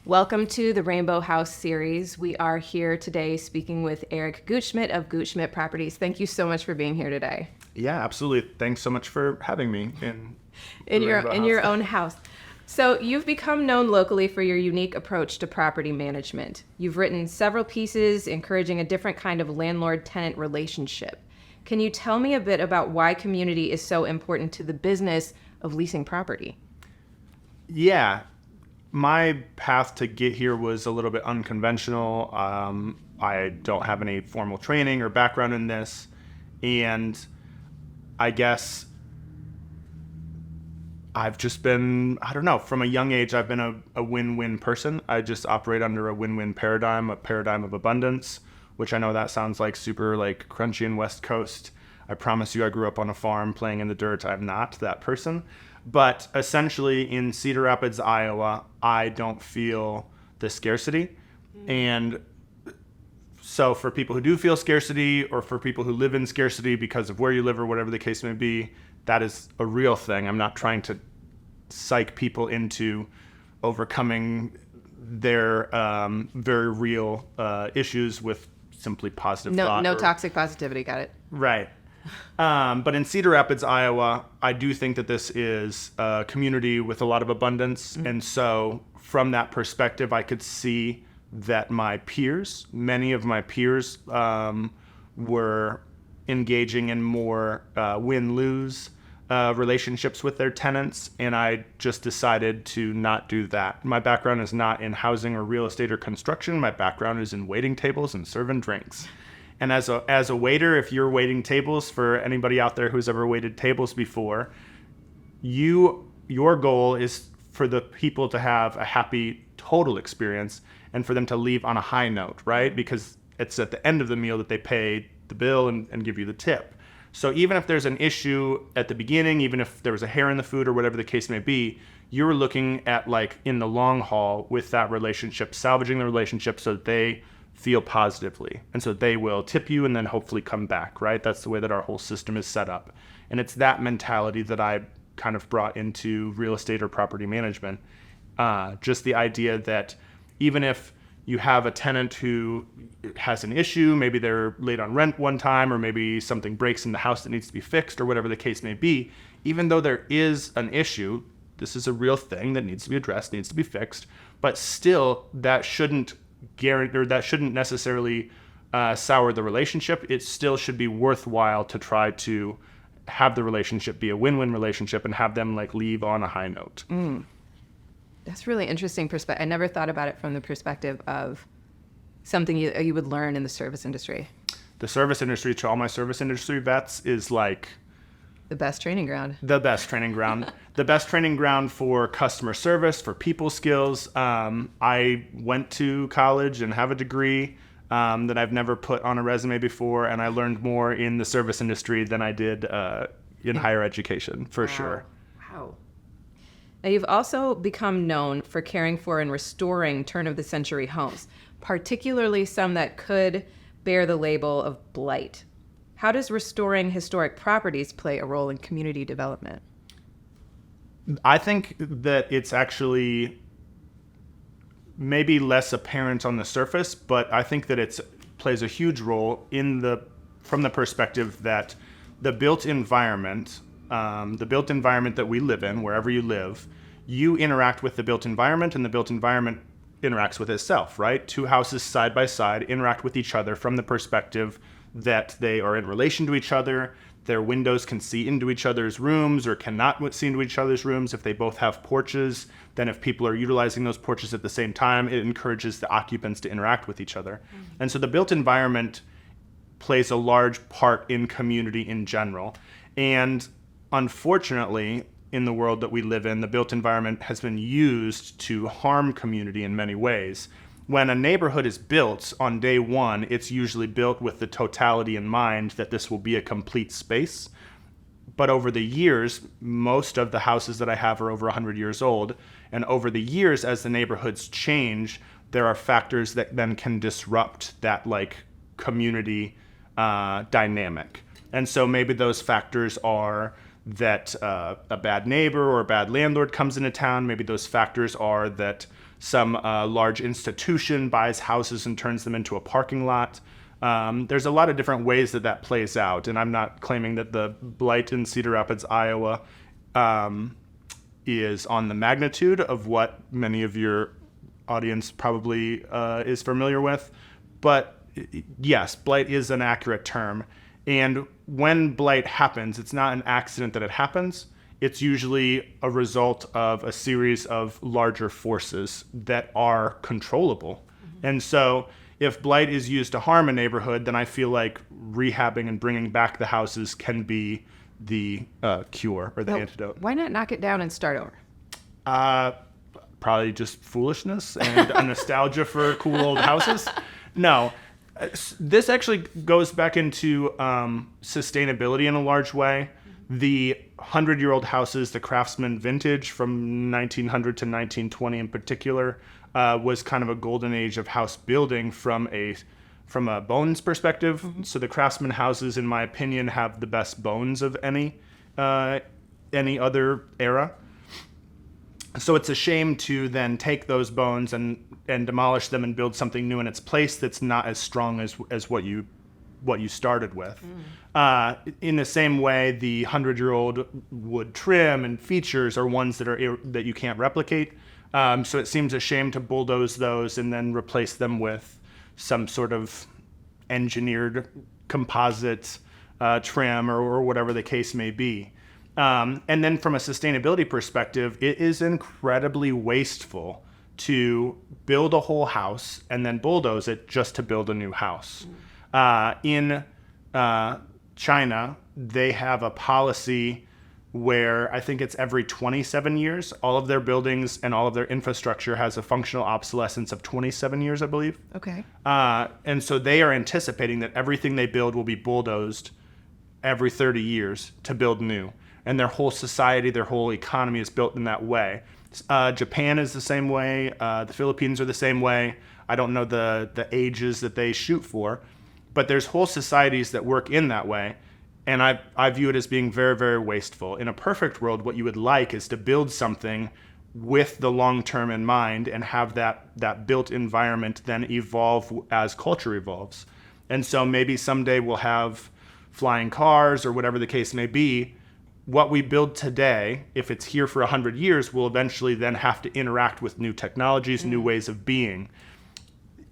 Welcome to the Rainbow House series. We are here today speaking with Eric Gutschmidt of Gutschmidt Properties. Thank you so much for being here today. Yeah, absolutely. Thanks so much for having me in your own house. So you've become known locally for your unique approach to property management. You've written several pieces encouraging a different kind of landlord-tenant relationship. Can you tell me a bit about why community is so important to the business of leasing property? Yeah. My path to get here was a little bit unconventional. I don't have any formal training or background in this. And I guess I've just been, from a young age, I've been a win-win person. I just operate under a win-win paradigm, a paradigm of abundance, which I know that sounds like super like crunchy and West Coast. I promise you I grew up on a farm playing in the dirt. I'm not that person. But essentially in Cedar Rapids, Iowa, I don't feel the scarcity. And so for people who do feel scarcity, or for people who live in scarcity because of where you live or whatever the case may be, that is a real thing. I'm not trying to psych people into overcoming their very real issues with simply positive thought. No toxic positivity, got it. Right. But in Cedar Rapids, Iowa, I do think that this is a community with a lot of abundance. Mm-hmm. And so from that perspective, I could see that many of my peers were engaging in more win-lose relationships with their tenants. And I just decided to not do that. My background is not in housing or real estate or construction. My background is in waiting tables and serving drinks. And as a waiter, if you're waiting tables, for anybody out there who's ever waited tables before, your goal is for the people to have a happy total experience and for them to leave on a high note, right? Because it's at the end of the meal that they pay the bill and give you the tip. So even if there's an issue at the beginning, even if there was a hair in the food or whatever the case may be, you're looking at like in the long haul with that relationship, salvaging the relationship so that they feel positively. And so they will tip you and then hopefully come back, right? That's the way that our whole system is set up. And it's that mentality that I kind of brought into real estate or property management. Just the idea that even if you have a tenant who has an issue, maybe they're late on rent one time, or maybe something breaks in the house that needs to be fixed, or whatever the case may be, even though there is an issue, this is a real thing that needs to be addressed, needs to be fixed, but still that shouldn't necessarily sour the relationship. It still should be worthwhile to try to have the relationship be a win-win relationship and have them like leave on a high note. That's really interesting perspective. I never thought about it from the perspective of something you would learn in the service industry. The service industry, to all my service industry vets, is like the best training ground. The best training ground. The best training ground for customer service, for people skills. I went to college and have a degree that I've never put on a resume before, and I learned more in the service industry than I did in higher education, for sure. Wow. Now, you've also become known for caring for and restoring turn-of-the-century homes, particularly some that could bear the label of blight. How does restoring historic properties play a role in community development? I think that it's actually maybe less apparent on the surface, but I think that it plays a huge role from the perspective that the built environment that we live in, wherever you live, you interact with the built environment, and the built environment interacts with itself, right? Two houses side by side interact with each other from the perspective that they are in relation to each other. Their windows can see into each other's rooms or cannot see into each other's rooms. If they both have porches, then if people are utilizing those porches at the same time, it encourages the occupants to interact with each other. Mm-hmm. And so the built environment plays a large part in community in general. And unfortunately, in the world that we live in, the built environment has been used to harm community in many ways. When a neighborhood is built on day one, it's usually built with the totality in mind that this will be a complete space. But over the years, most of the houses that I have are over 100 years old. And over the years, as the neighborhoods change, there are factors that then can disrupt that like community dynamic. And so maybe those factors are that a bad neighbor or a bad landlord comes into town. Maybe those factors are that some large institution buys houses and turns them into a parking lot. There's a lot of different ways that plays out, and I'm not claiming that the blight in Cedar Rapids, Iowa, is on the magnitude of what many of your audience probably is familiar with. But yes, blight is an accurate term. And when blight happens, it's not an accident that it happens. It's usually a result of a series of larger forces that are controllable. Mm-hmm. And so if blight is used to harm a neighborhood, then I feel like rehabbing and bringing back the houses can be the cure or the antidote. Why not knock it down and start over? Probably just foolishness and a nostalgia for cool old houses. No, this actually goes back into sustainability in a large way. The 100-year-old houses, the Craftsman vintage from 1900 to 1920 in particular, was kind of a golden age of house building from a bones perspective. Mm-hmm. So the Craftsman houses, in my opinion, have the best bones of any other era. So it's a shame to then take those bones and demolish them and build something new in its place that's not as strong as what you started with. In the same way, the 100-year-old wood trim and features are ones that you can't replicate. So it seems a shame to bulldoze those and then replace them with some sort of engineered composite trim or whatever the case may be. And then from a sustainability perspective, it is incredibly wasteful to build a whole house and then bulldoze it just to build a new house. In China, they have a policy where I think it's every 27 years, all of their buildings and all of their infrastructure has a functional obsolescence of 27 years, I believe. Okay. And so they are anticipating that everything they build will be bulldozed every 30 years to build new. And their whole society, their whole economy is built in that way. Japan is the same way. The Philippines are the same way. I don't know the ages that they shoot for, but there's whole societies that work in that way. And I view it as being very, very wasteful. In a perfect world, what you would like is to build something with the long term in mind and have that built environment then evolve as culture evolves. And so maybe someday we'll have flying cars or whatever the case may be. What we build today, if it's here for 100 years, will eventually then have to interact with new technologies, new ways of being.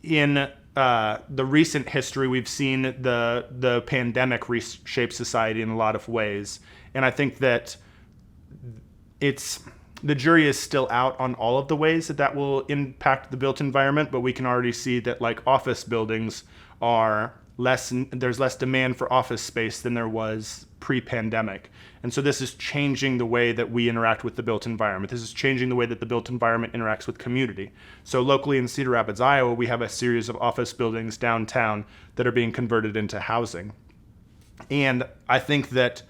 In the recent history, we've seen the pandemic reshape society in a lot of ways. And I think that the jury is still out on all of the ways that will impact the built environment, but we can already see that like office buildings there's less demand for office space than there was pre-pandemic. And so this is changing the way that we interact with the built environment. This is changing the way that the built environment interacts with community. So locally in Cedar Rapids, Iowa, we have a series of office buildings downtown that are being converted into housing. And I think that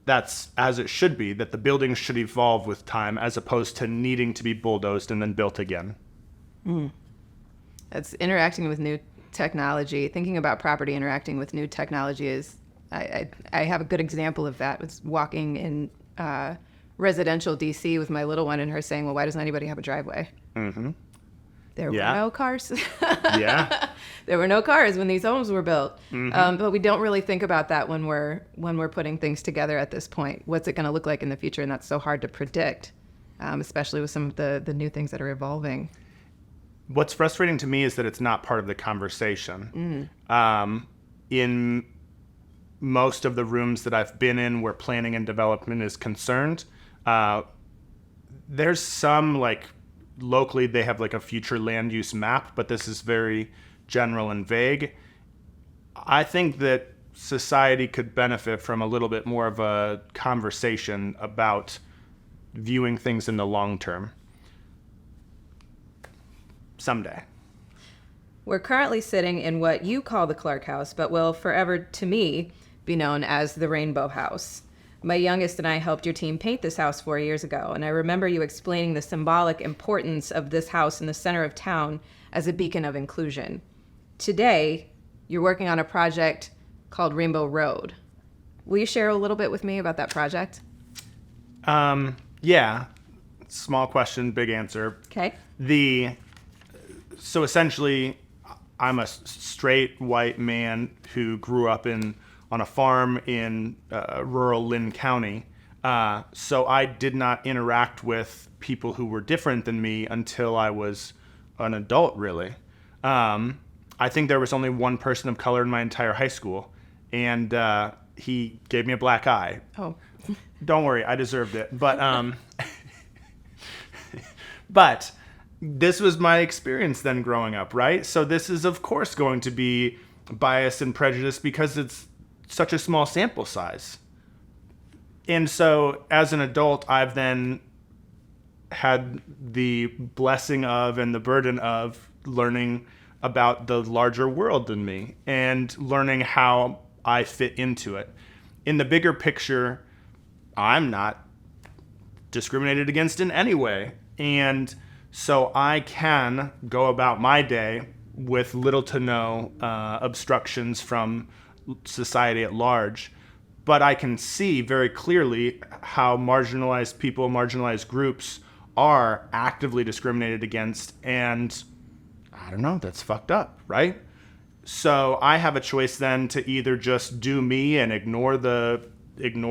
that's as it should be, that the buildings should evolve with time as opposed to needing to be bulldozed and then built again. That's interacting with new technology. Thinking about property interacting with new technology is, I have a good example of that. Was walking in residential DC with my little one and her saying, well, why doesn't anybody have a driveway? Mm-hmm. There were no cars. Yeah. There were no cars when these homes were built. Mm-hmm. But we don't really think about that when we're putting things together at this point. What's it going to look like in the future? And that's so hard to predict, especially with some of the new things that are evolving. What's frustrating to me is that it's not part of the conversation. In most of the rooms that I've been in where planning and development is concerned, there's some, like, locally they have like a future land use map, but this is very general and vague. I think that society could benefit from a little bit more of a conversation about viewing things in the long term. Someday. We're currently sitting in what you call the Clark House, but will forever, to me, be known as the Rainbow House. My youngest and I helped your team paint this house 4 years ago, and I remember you explaining the symbolic importance of this house in the center of town as a beacon of inclusion. Today, you're working on a project called Rainbow Road. Will you share a little bit with me about that project? Yeah. small question, big answer. Okay. So essentially, I'm a straight white man who grew up on a farm in rural Lynn County. So I did not interact with people who were different than me until I was an adult, really. I think there was only one person of color in my entire high school, and he gave me a black eye. Oh. Don't worry, I deserved it. But this was my experience then growing up, right? So this is, of course, going to be bias and prejudice because it's such a small sample size. And so as an adult, I've then had the blessing of and the burden of learning about the larger world than me and learning how I fit into it. In the bigger picture, I'm not discriminated against in any way. And so I can go about my day with little to no obstructions from society at large. But I can see very clearly how marginalized people, marginalized groups are actively discriminated against. And I don't know, that's fucked up, right? So I have a choice then to either just do me and ignore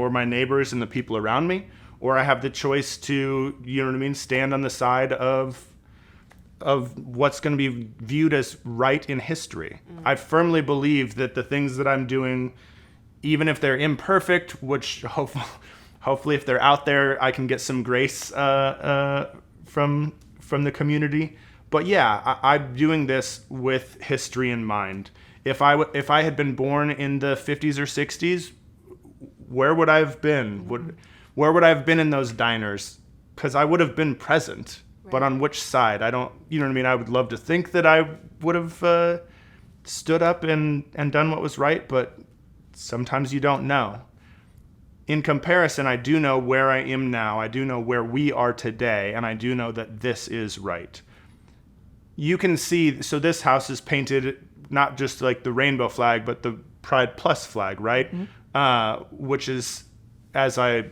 my neighbors and the people around me, or I have the choice to, you know what I mean, stand on the side of what's going to be viewed as right in history. I firmly believe that the things that I'm doing, even if they're imperfect, which hopefully if they're out there, I can get some grace from the community. But yeah, I'm doing this with history in mind. If I had been born in the 50s or 60s, where would I have been? Where would I have been in those diners? Because I would have been present. Right. But on which side? I don't, you know what I mean? I would love to think that I would have stood up and done what was right, but sometimes you don't know. In comparison, I do know where I am now. I do know where we are today, and I do know that this is right. You can see, so this house is painted not just like the rainbow flag, but the Pride Plus flag, right? Mm-hmm. Which is, as I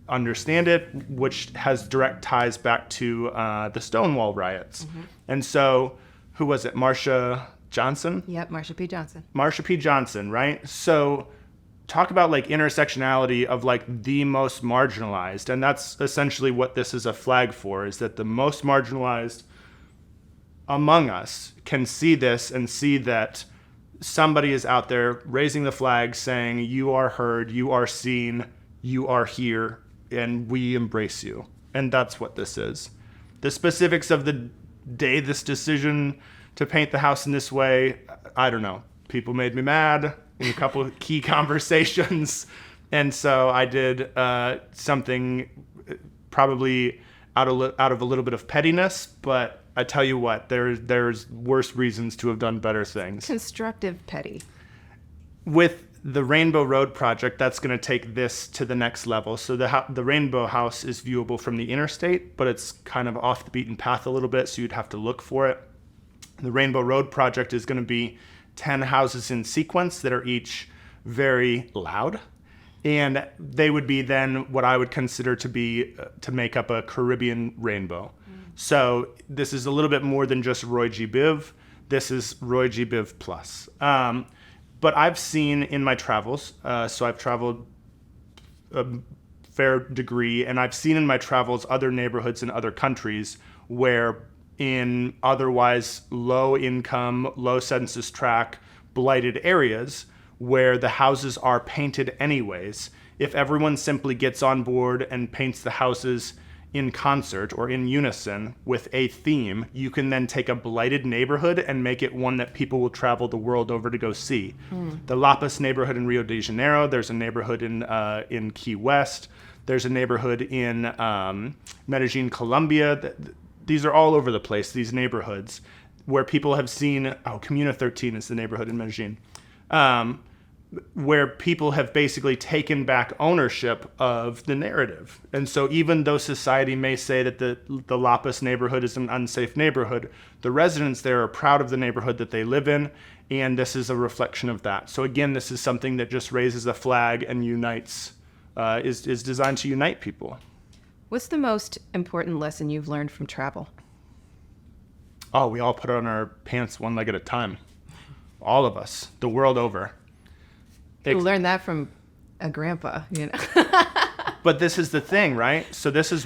understand it, which has direct ties back to the Stonewall riots. Mm-hmm. And so, who was it? Marsha Johnson? Yep, Marsha P. Johnson. Marsha P. Johnson, right? So talk about like intersectionality of like the most marginalized. And that's essentially what this is a flag for, is that the most marginalized among us can see this and see that somebody is out there raising the flag saying, you are heard, you are seen, you are here, and we embrace you. And that's what this is. The specifics of the day this decision to paint the house in this way, I don't know. People made me mad in a couple of key conversations. And so I did something probably out of a little bit of pettiness, but I tell you what, there's worse reasons to have done better things. Constructive petty. With the Rainbow Road project, that's going to take this to the next level. So the Rainbow House is viewable from the interstate, but it's kind of off the beaten path a little bit, so you'd have to look for it. The Rainbow Road project is going to be 10 houses in sequence that are each very loud. And they would be then what I would consider to be to make up a Caribbean rainbow. So this is a little bit more than just Roy G. Biv. This is Roy G. Biv plus. But I've seen in my travels, so I've traveled a fair degree, and I've seen in my travels other neighborhoods in other countries where in otherwise low income, low census tract, blighted areas where the houses are painted anyways, if everyone simply gets on board and paints the houses in concert or in unison with a theme, you can then take a blighted neighborhood and make it one that people will travel the world over to go see. The Lapas neighborhood in Rio de Janeiro, there's a neighborhood in Key West, there's a neighborhood in Medellin, Colombia. These are all over the place, these neighborhoods, where people have seen, Comuna 13 is the neighborhood in Medellin, where people have basically taken back ownership of the narrative. And so even though society may say that the Lapas neighborhood is an unsafe neighborhood, the residents there are proud of the neighborhood that they live in, and this is a reflection of that. So again, this is something that just raises a flag and unites, is designed to unite people. What's the most important lesson you've learned from travel? Oh, we all put on our pants one leg at a time. All of us, the world over. You learned that from a grandpa, you know. But this is the thing, right? So this is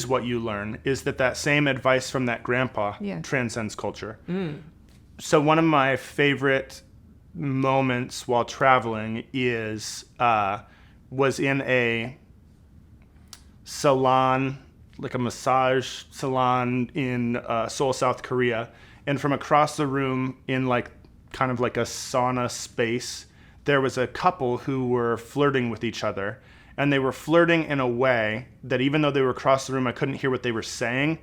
what you learn, is that same advice from that grandpa transcends culture. So one of my favorite moments while traveling was in a salon, like a massage salon in Seoul, South Korea, and from across the room in like kind of like a sauna space, there was a couple who were flirting with each other. And they were flirting in a way that even though they were across the room, I couldn't hear what they were saying.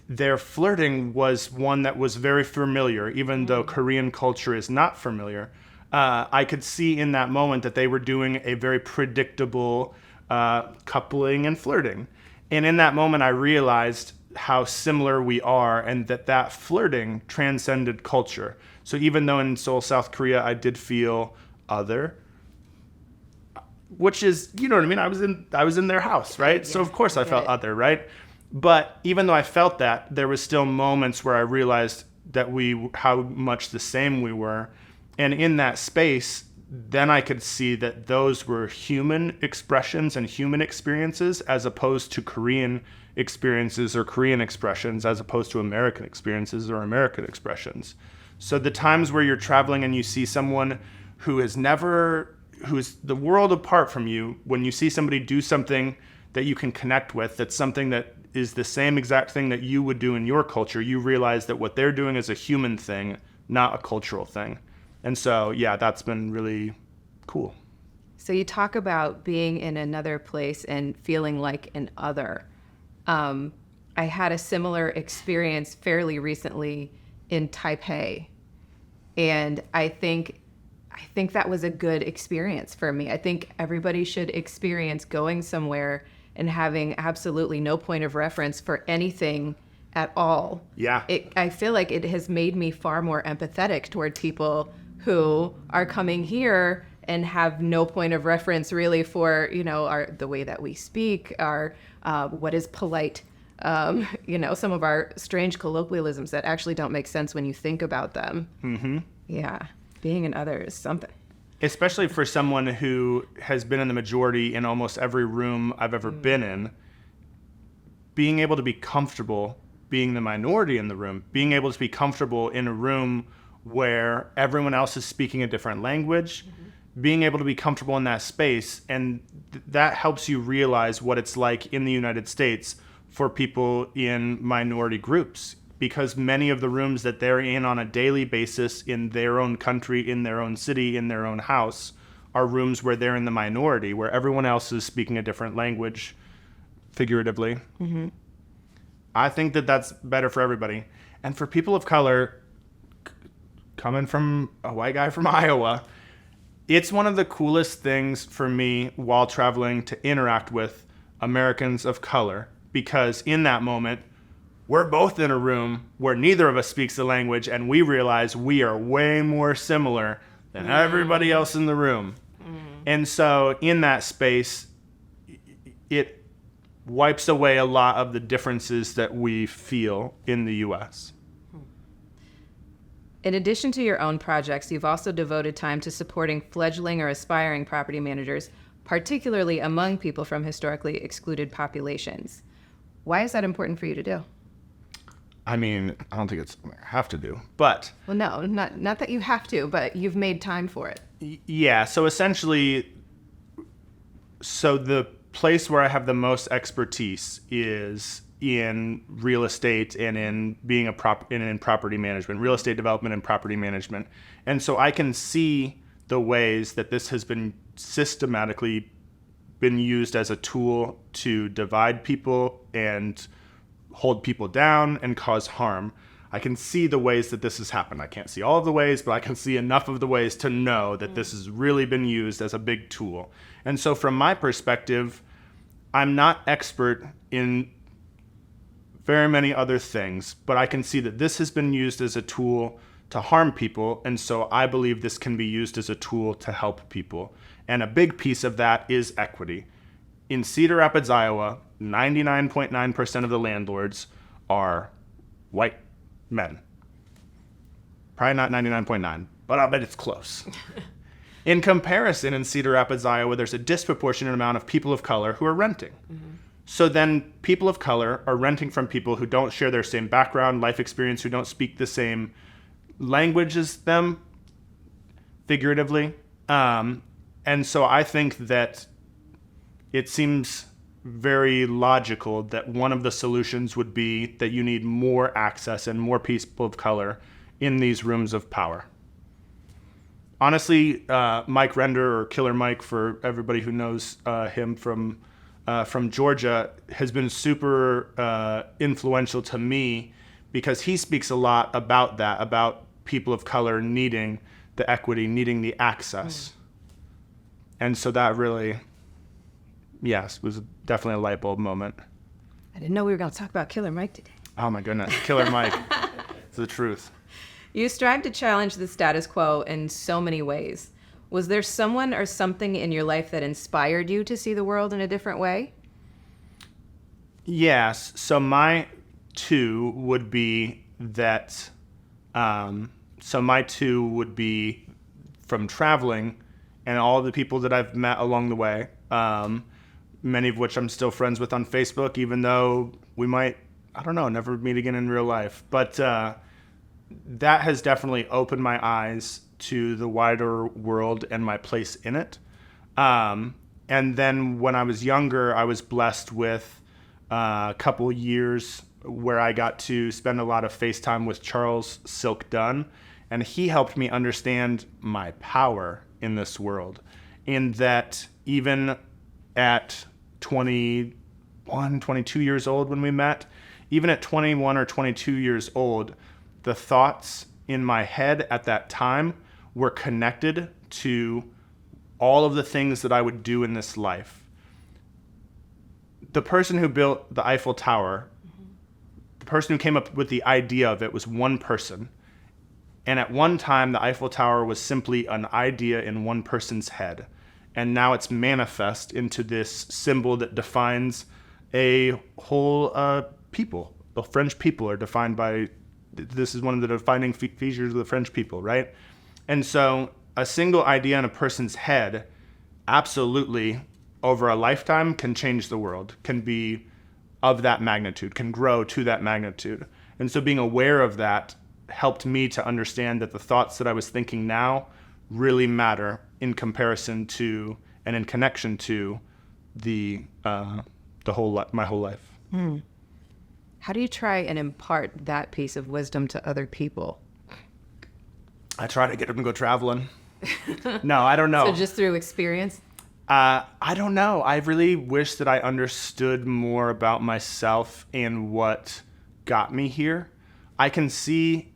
Their flirting was one that was very familiar, even though Korean culture is not familiar. I could see in that moment that they were doing a very predictable coupling and flirting. And in that moment, I realized how similar we are and that flirting transcended culture. So even though in Seoul, South Korea, I did feel other, which is, you know what I mean? I was in their house, right? So of course I felt other, right? But even though I felt that, there was still moments where I realized that how much the same we were. And in that space, then I could see that those were human expressions and human experiences as opposed to Korean experiences or Korean expressions as opposed to American experiences or American expressions. So the times where you're traveling and you see someone who's the world apart from you, when you see somebody do something that you can connect with, that's something that is the same exact thing that you would do in your culture, you realize that what they're doing is a human thing, not a cultural thing. And so, yeah, that's been really cool. So you talk about being in another place and feeling like an other. I had a similar experience fairly recently in Taipei. And I think that was a good experience for me. I think everybody should experience going somewhere and having absolutely no point of reference for anything at all. Yeah. I feel like it has made me far more empathetic toward people who are coming here and have no point of reference really for, the way that we speak, our what is polite, some of our strange colloquialisms that actually don't make sense when you think about them. Mm-hmm. Yeah. Being an other is something. Especially for someone who has been in the majority in almost every room I've ever been in, being able to be comfortable being the minority in the room, being able to be comfortable in a room where everyone else is speaking a different language, being able to be comfortable in that space, and that helps you realize what it's like in the United States for people in minority groups. Because many of the rooms that they're in on a daily basis in their own country, in their own city, in their own house, are rooms where they're in the minority, where everyone else is speaking a different language, figuratively. Mm-hmm. I think that that's better for everybody. And for people of color, coming from a white guy from Iowa, it's one of the coolest things for me while traveling to interact with Americans of color, because in that moment, we're both in a room where neither of us speaks the language, and we realize we are way more similar than everybody else in the room. And so in that space, it wipes away a lot of the differences that we feel in the U.S. In addition to your own projects, you've also devoted time to supporting fledgling or aspiring property managers, particularly among people from historically excluded populations. Why is that important for you to do? I mean, I don't think it's something I have to do, but... Well, no, not that you have to, but you've made time for it. Yeah, so essentially, the place where I have the most expertise is in real estate and in being in property management, real estate development and property management. And so I can see the ways that this has been systematically been used as a tool to divide people and hold people down and cause harm. I can see the ways that this has happened. I can't see all of the ways, but I can see enough of the ways to know that this has really been used as a big tool. And so from my perspective, I'm not expert in very many other things, but I can see that this has been used as a tool to harm people, and so I believe this can be used as a tool to help people. And a big piece of that is equity. In Cedar Rapids, Iowa, 99.9% of the landlords are white men. Probably not 99.9, but I'll bet it's close. In comparison, in Cedar Rapids, Iowa, there's a disproportionate amount of people of color who are renting. So then people of color are renting from people who don't share their same background, life experience, who don't speak the same language as them, figuratively. And so I think that it seems very logical that one of the solutions would be that you need more access and more people of color in these rooms of power. Honestly, Mike Render, or Killer Mike for everybody who knows him from Georgia, has been super influential to me because he speaks a lot about that, about people of color needing the equity, needing the access. And so that really, yes, was definitely a light bulb moment. I didn't know we were going to talk about Killer Mike today. Oh my goodness, Killer Mike. It's the truth. You strive to challenge the status quo in so many ways. Was there someone or something in your life that inspired you to see the world in a different way? Yes. So my two would be that, from traveling and all the people that I've met along the way, many of which I'm still friends with on Facebook, even though we might, I don't know, never meet again in real life. But that has definitely opened my eyes to the wider world and my place in it. And then when I was younger, I was blessed with a couple years where I got to spend a lot of FaceTime with Charles Silk Dunn, and he helped me understand my power in this world, in that even at 21, 22 years old when we met, even at 21 or 22 years old, the thoughts in my head at that time were connected to all of the things that I would do in this life. The person who built the Eiffel Tower, the person who came up with the idea of it was one person. And at one time, the Eiffel Tower was simply an idea in one person's head. And now it's manifest into this symbol that defines a whole people. The French people are defined by, this is one of the defining features of the French people, right? And so a single idea in a person's head absolutely over a lifetime can change the world, can be of that magnitude, can grow to that magnitude. And so being aware of that helped me to understand that the thoughts that I was thinking now really matter in comparison to and in connection to my whole life. How do you try and impart that piece of wisdom to other people? I try to get them to go traveling. No, I don't know. So just through experience? I don't know. I really wish that I understood more about myself and what got me here. I can see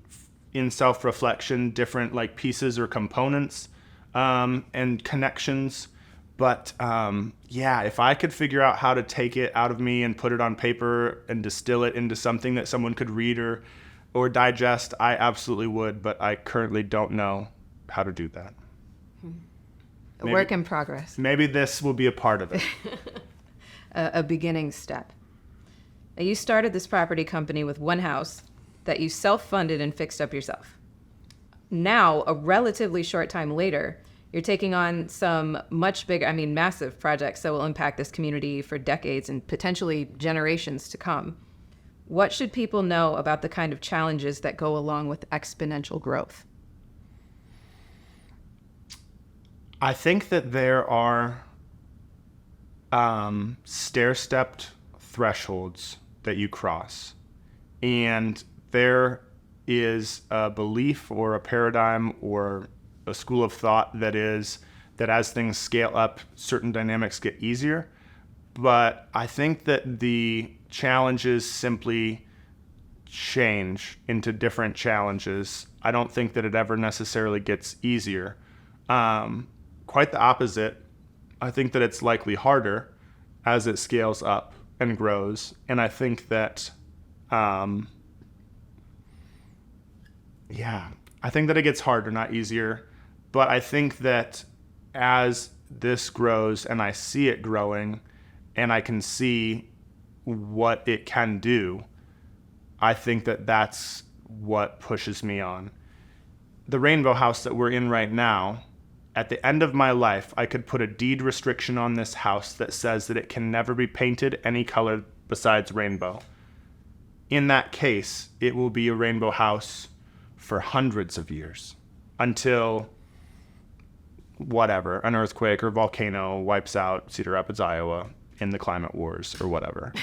in self-reflection different like pieces or components and connections. But if I could figure out how to take it out of me and put it on paper and distill it into something that someone could read or digest, I absolutely would. But I currently don't know how to do that. A work in progress. Maybe this will be a part of it. A beginning step. Now, you started this property company with one house that you self-funded and fixed up yourself. Now, a relatively short time later, you're taking on some much bigger, massive projects that will impact this community for decades and potentially generations to come. What should people know about the kind of challenges that go along with exponential growth? I think that there are stair-stepped thresholds that you cross. And there is a belief or a paradigm or a school of thought that is that as things scale up, certain dynamics get easier. But I think that the challenges simply change into different challenges. I don't think that it ever necessarily gets easier. Quite the opposite. I think that it's likely harder as it scales up and grows. And I think that, I think that it gets harder, not easier. But I think that as this grows and I see it growing and I can see what it can do, I think that that's what pushes me on. The rainbow house that we're in right now, at the end of my life, I could put a deed restriction on this house that says that it can never be painted any color besides rainbow. In that case, it will be a rainbow house for hundreds of years until whatever, an earthquake or volcano wipes out Cedar Rapids, Iowa in the climate wars or whatever.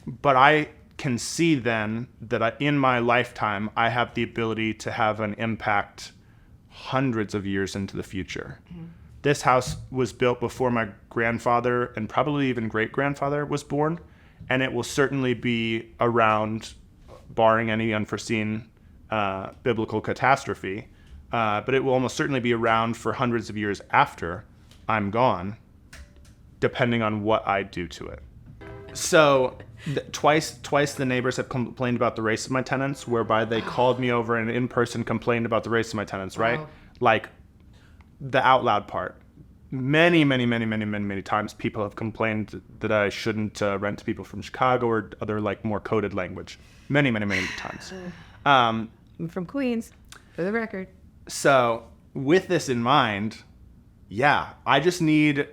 But I can see then that in my lifetime, I have the ability to have an impact hundreds of years into the future. Mm-hmm. This house was built before my grandfather and probably even great-grandfather was born, and it will certainly be around, barring any unforeseen biblical catastrophe, but it will almost certainly be around for hundreds of years after I'm gone, depending on what I do to it. So twice the neighbors have complained about the race of my tenants, whereby they called me over and in person complained about the race of my tenants, right? Wow. Like the out loud part. Many times people have complained that I shouldn't rent to people from Chicago or other like more coded language. Many times. I'm from Queens, for the record. So with this in mind, yeah, I just need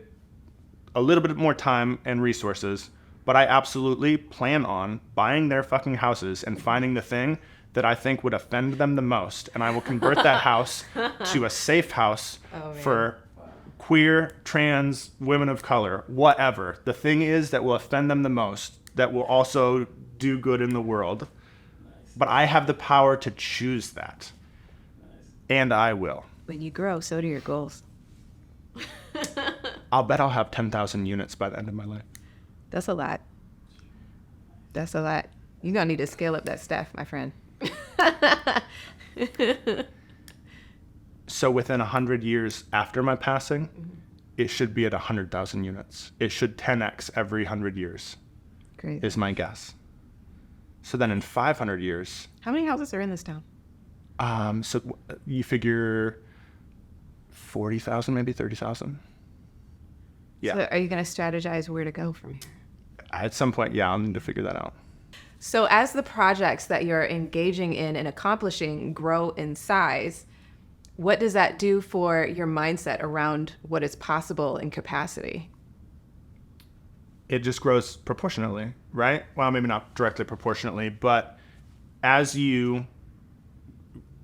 a little bit more time and resources, but I absolutely plan on buying their fucking houses and finding the thing that I think would offend them the most. And I will convert that house to a safe house for queer, trans, women of color, whatever. The thing is that will offend them the most, that will also do good in the world. Nice. But I have the power to choose that. Nice. And I will. When you grow, so do your goals. I'll bet I'll have 10,000 units by the end of my life. That's a lot. That's a lot. You're going to need to scale up that staff, my friend. So within 100 years after my passing, it should be at 100,000 units. It should 10x every 100 years. Great. Is my guess. So then in 500 years... How many houses are in this town? So you figure 40,000, maybe 30,000. Yeah. So are you going to strategize where to go from here? At some point, yeah, I'll need to figure that out. So as the projects that you're engaging in and accomplishing grow in size, what does that do for your mindset around what is possible in capacity? It just grows proportionately, right? Well, maybe not directly proportionately, but as you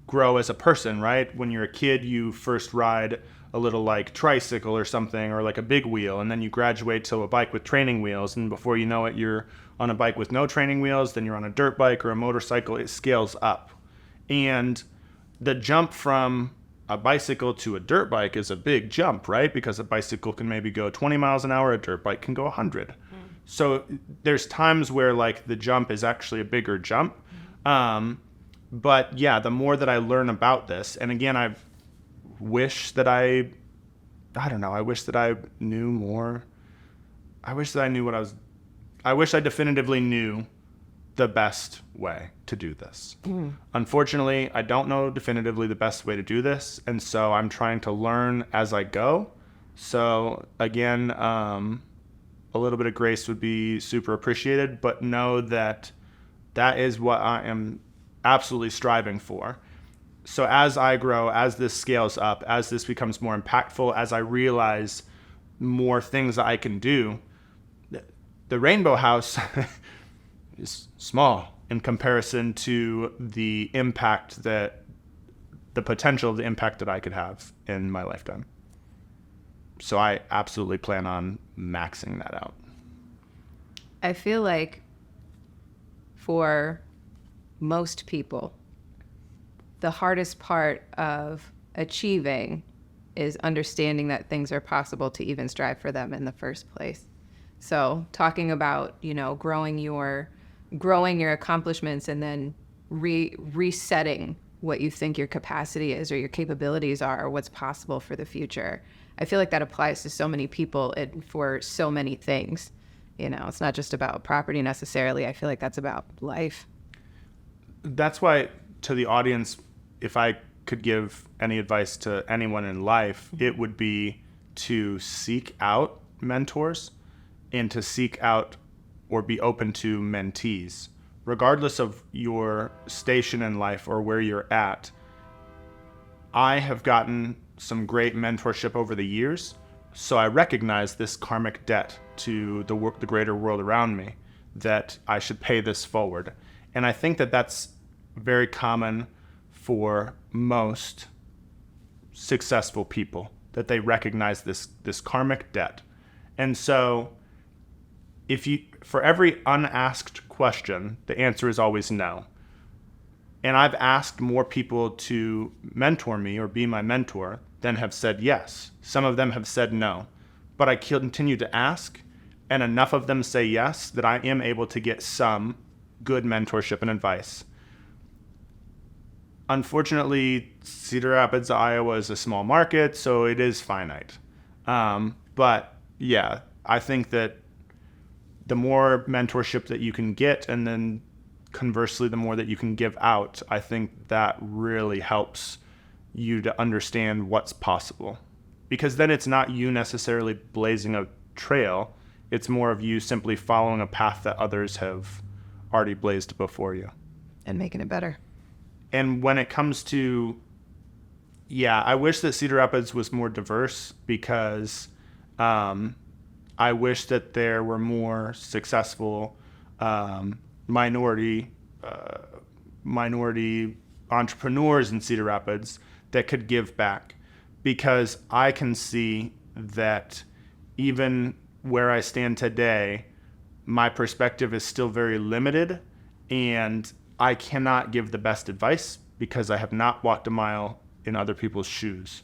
grow as a person, right? When you're a kid, you first ride a little like tricycle or something, or like a big wheel, and then you graduate to a bike with training wheels, and before you know it, you're on a bike with no training wheels, then you're on a dirt bike or a motorcycle. It scales up. And the jump from a bicycle to a dirt bike is a big jump, right? Because a bicycle can maybe go 20 miles an hour, a dirt bike can go 100. So there's times where like the jump is actually a bigger jump. But yeah, the more that I learn about this, and again, I wish that I wish that I knew more. I wish that I knew I wish I definitively knew the best way to do this. Unfortunately, I don't know definitively the best way to do this, and so I'm trying to learn as I go. So again, a little bit of grace would be super appreciated, but know that that is what I am absolutely striving for. So as I grow, as this scales up, as this becomes more impactful, as I realize more things that I can do, the Rainbow House is small in comparison to the impact the potential of the impact that I could have in my lifetime. So I absolutely plan on maxing that out. I feel like for most people, the hardest part of achieving is understanding that things are possible to even strive for them in the first place. So talking about, growing your accomplishments and then resetting what you think your capacity is or your capabilities are or what's possible for the future. I feel like that applies to so many people and for so many things. It's not just about property necessarily. I feel like that's about life. That's why, to the audience, if I could give any advice to anyone in life, it would be to seek out mentors and to seek out or be open to mentees. Regardless of your station in life or where you're at, I have gotten some great mentorship over the years, so I recognize this karmic debt to the greater world around me, that I should pay this forward. And I think that that's very common for most successful people, that they recognize this karmic debt. And so for every unasked question, the answer is always no. And I've asked more people to mentor me or be my mentor than have said yes. Some of them have said no. But I continue to ask, and enough of them say yes that I am able to get some good mentorship and advice. Unfortunately, Cedar Rapids, Iowa is a small market, so it is finite. But yeah, I think that the more mentorship that you can get, and then conversely, the more that you can give out, I think that really helps you to understand what's possible. Because then it's not you necessarily blazing a trail, it's more of you simply following a path that others have already blazed before you. And making it better. And when it comes to, I wish that Cedar Rapids was more diverse, because I wish that there were more successful minority entrepreneurs in Cedar Rapids that could give back, because I can see that even where I stand today, my perspective is still very limited, and I cannot give the best advice because I have not walked a mile in other people's shoes.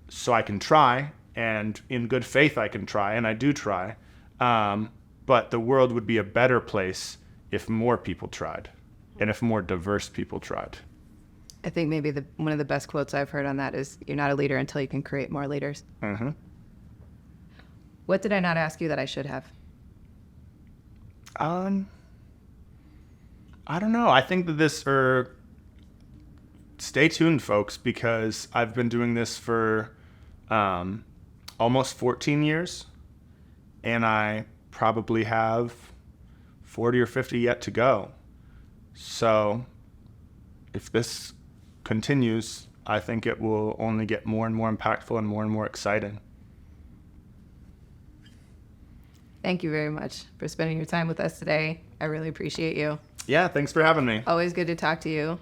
So I can try, and in good faith I can try, and I do try, but the world would be a better place if more people tried, and if more diverse people tried. I think maybe one of the best quotes I've heard on that is, you're not a leader until you can create more leaders. Mm-hmm. What did I not ask you that I should have? I don't know. I think that stay tuned, folks, because I've been doing this for almost 14 years, and I probably have 40 or 50 yet to go. So if this continues, I think it will only get more and more impactful and more exciting. Thank you very much for spending your time with us today. I really appreciate you. Yeah, thanks for having me. Always good to talk to you.